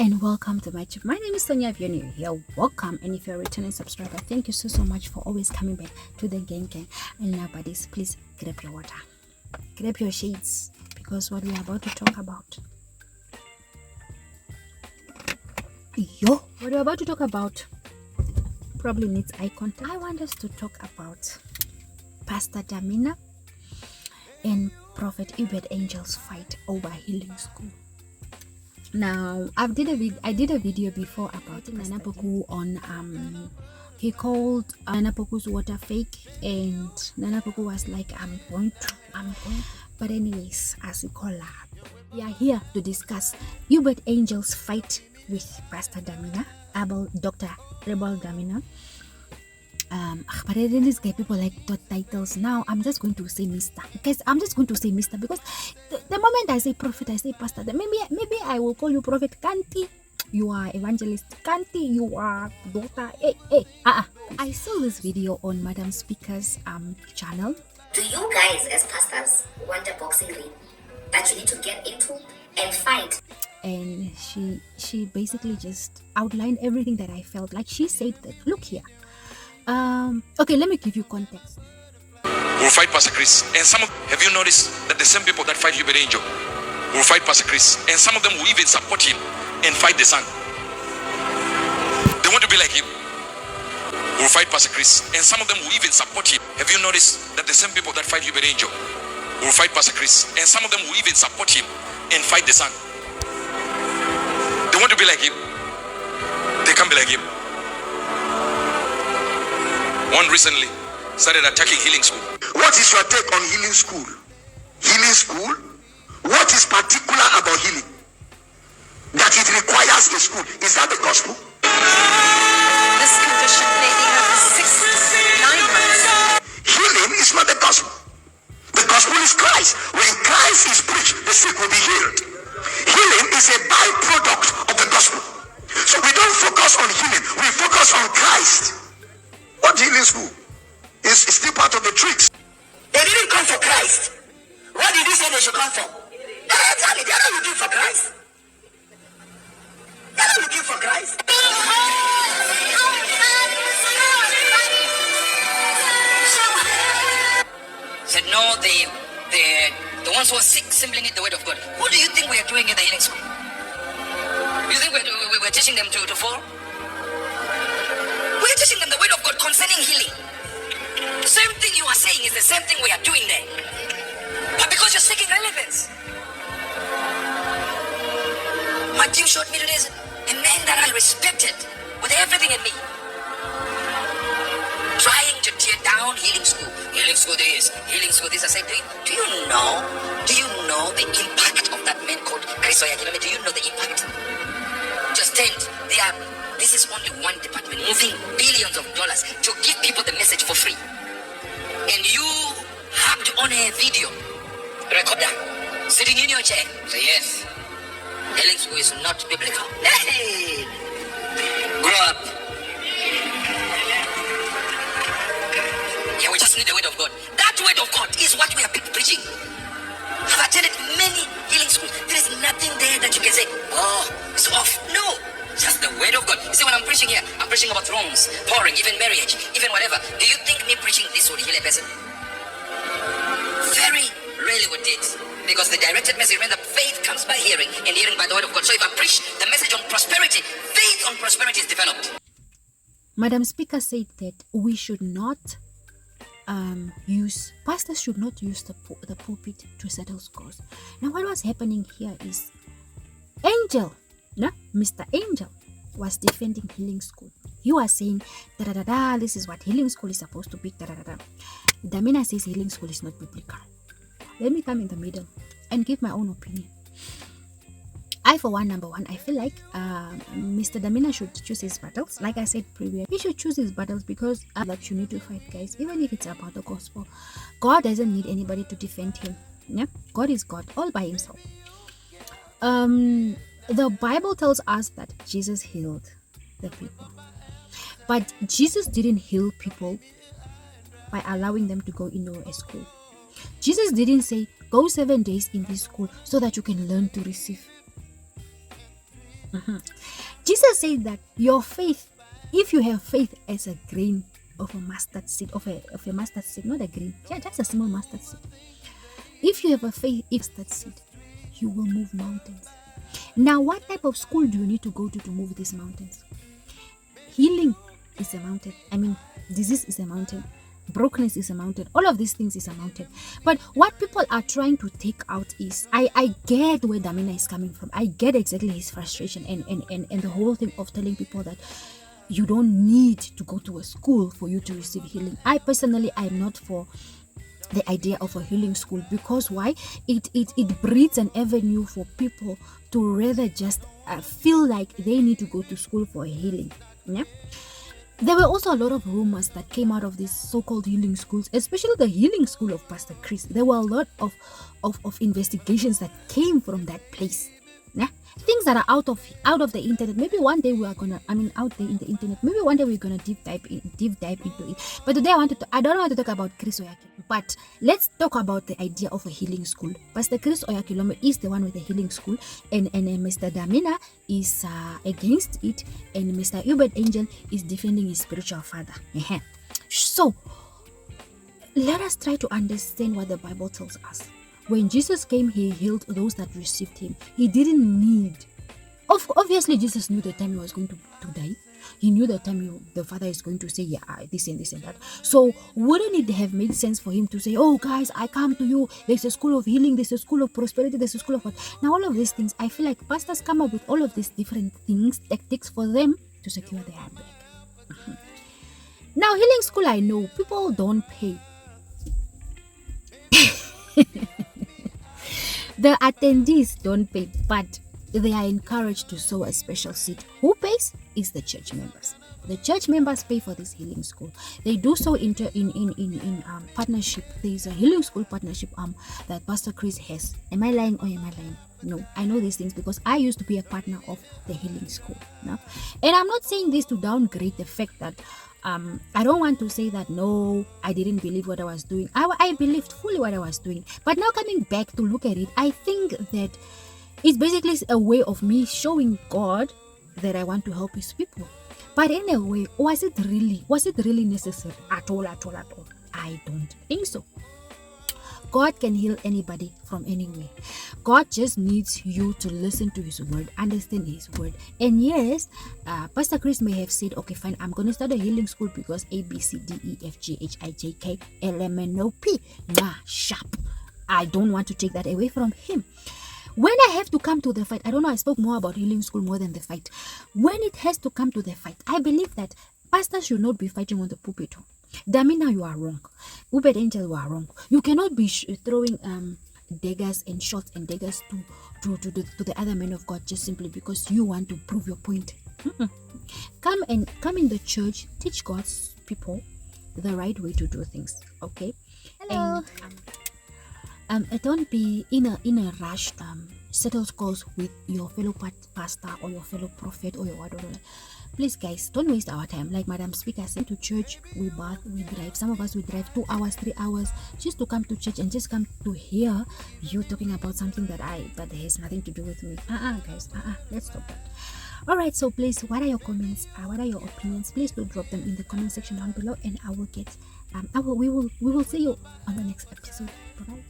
and welcome to my channel. My name is Sonia. If you're new here, welcome, and if you're a returning subscriber, thank you so much for always coming back to the gang. And now, buddies, please grab your water, grab your shades, because what we are about to talk about, what we're about to talk about probably needs eye contact. I want us to talk about Pastor Damina and Prophet Uebert Angel's fight over healing school. Now, I did a video before about Nana Poku on he called Nana Poku's water fake, and Nana Poku was like, I'm going to. But anyways, as we collab, we are here to discuss Uebert Angel's fight with Pastor Damina, Abel, Dr. Abel Damina. But then this guy, people like dot titles. Now I'm just going to say Mr. Guys, I'm just going to say Mr. because the moment I say prophet, I say pastor. Then maybe I will call you prophet Kanti. You are evangelist Kanti. You are daughter. I saw this video on Madam Speaker's channel. Do you guys as pastors want a boxing ring that you need to get into and fight? And she basically just outlined everything that I felt. Like she said that, look here. Okay, let me give you context. We'll fight Pastor Chris, and have you noticed that the same people that fight Uebert Angel will fight Pastor Chris, and some of them will even support him and fight the son. They want to be like him. We'll fight Pastor Chris, and some of them will even support him. Have you noticed that the same people that fight Uebert Angel will fight Pastor Chris, and some of them will even support him and fight the son. They want to be like him. They can't be like him. One recently started attacking healing school. What is your take on healing school? Healing school? What is particular about healing? That it requires a school. Is that the gospel? This condition maybe has 6 to 9 months. Healing is not the gospel. The gospel is Christ. When Christ is preached, the sick will be healed. Healing is a byproduct of the gospel. So we don't focus on healing. We focus on Christ. What healing school is still part of the tricks. They didn't come for Christ. What did he say they should come for? Exactly, they're not looking for Christ. They're not looking for Christ. Said no, the ones who are sick simply need the word of God. What do you think we are doing in the healing school? You think we're teaching them to fall? We're teaching them the word of God concerning healing. The same thing you are saying is the same thing we are doing there. But because you're seeking relevance. My team showed me today a man that I respected with everything in me. Trying to tear down healing school. Healing school this, healing school this. I said, do you know the impact of that man called Chris Oyakilome? Do you know the impact? Just think, this is only one department moving billions of dollars to give people the message for free. And you hopped on a video recorder, sitting in your chair. Say yes, healing school is not biblical. Hey, grow up. Yeah, we just need the word of God. That word of God is what we are preaching. I've attended many healing schools. There is nothing there that you can say, oh, it's off. No. Just the word of God. You see, when I'm preaching here, I'm preaching about thrones, pouring, even marriage, even whatever. Do you think me preaching this would heal a person? Very rarely would it. Because the directed message, when the faith comes by hearing and hearing by the word of God. So if I preach the message on prosperity, faith on prosperity is developed. Madam Speaker said that we should not pastors should not use the pulpit to settle scores. Now what was happening here is Mr. Angel was defending healing school. He was saying this is what healing school is supposed to be. Damina says healing school is not biblical. Let me come in the middle and give my own opinion. I, for one, number one, I feel like Mr. Damina should choose his battles. Like I said previously, he should choose his battles because that you need to fight, guys. Even if it's about the gospel, God doesn't need anybody to defend him. Yeah, God is God all by himself. The Bible tells us that Jesus healed the people, but Jesus didn't heal people by allowing them to go into a school. Jesus didn't say go 7 days in this school so that you can learn to receive. Jesus said that your faith, if you have faith as a grain of a mustard seed, of a mustard seed, not a grain, yeah, just a small mustard seed. If you have a faith, mustard seed, you will move mountains. Now, what type of school do you need to go to move these mountains? Healing is a mountain. I mean, disease is a mountain. Brokenness is a mountain. All of these things is a mountain. But what people are trying to take out is, I get where Damina is coming from. I get exactly his frustration and the whole thing of telling people that you don't need to go to a school for you to receive healing. I personally, I'm not for the idea of a healing school, because why? It breeds an avenue for people to rather just feel like they need to go to school for healing. Yeah. There were also a lot of rumors that came out of these so-called healing schools, especially the healing school of Pastor Chris. There were a lot of investigations that came from that place. Yeah? Things that are out of the internet. Maybe one day we are gonna, out there in the internet. Maybe one day we're gonna deep dive into it. But today I don't want to talk about Chris Oyaki. But let's talk about the idea of a healing school. Pastor Chris Oyakilome is the one with the healing school, and Mr. Damina is against it, and Mr. Uebert Angel is defending his spiritual father. So let us try to understand what the Bible tells us. When Jesus came, he healed those that received him. He didn't need. Obviously, Jesus knew the time he was going to die. He knew the time the Father is going to say, yeah, this and this and that. So wouldn't it have made sense for him to say, oh guys, I come to you. There's a school of healing. There's a school of prosperity. There's a school of what? Now all of these things, I feel like pastors come up with all of these different things, tactics for them to secure their handbag. Now healing school, I know people don't pay. The attendees don't pay, but they are encouraged to sow a special seed. Who pays? Is the church members. The church members pay for this healing school. They do so in partnership. There is a healing school partnership that Pastor Chris has. Am I lying or am I lying? No, I know these things because I used to be a partner of the healing school. No? And I'm not saying this to downgrade the fact that I don't want to say that no, I didn't believe what I was doing. I believed fully what I was doing. But now coming back to look at it, I think that it's basically a way of me showing God that I want to help his people. But in a way, was it really necessary at all? I don't think so. God can heal anybody from anywhere. God just needs you to listen to his word, understand his word. And yes, Pastor Chris may have said, okay, fine, I'm going to start a healing school because A, B, C, D, E, F, G, H, I, J, K, L, M, N, O, P. Nah, sharp. I don't want to take that away from him. When I have to come to the fight, I don't know, I spoke more about healing school more than the fight. When it has to come to the fight, I believe that pastors should not be fighting on the pulpit. Damina, you are wrong. Uebert Angel, you are wrong. You cannot be throwing daggers and shots and daggers to the other men of God just simply because you want to prove your point. Come in the church, teach God's people the right way to do things. Okay. Hello. And don't be in a rush. Settle scores with your fellow pastor or your fellow prophet or your whatever. Please guys, don't waste our time. Like Madam Speaker said, to church, we bath, we drive. Some of us we drive 2 hours, 3 hours just to come to church and just come to hear you talking about something that has nothing to do with me. Guys, let's stop that. Alright, so please, what are your comments? What are your opinions? Please do drop them in the comment section down below, and I will get we will see you on the next episode. Bye bye.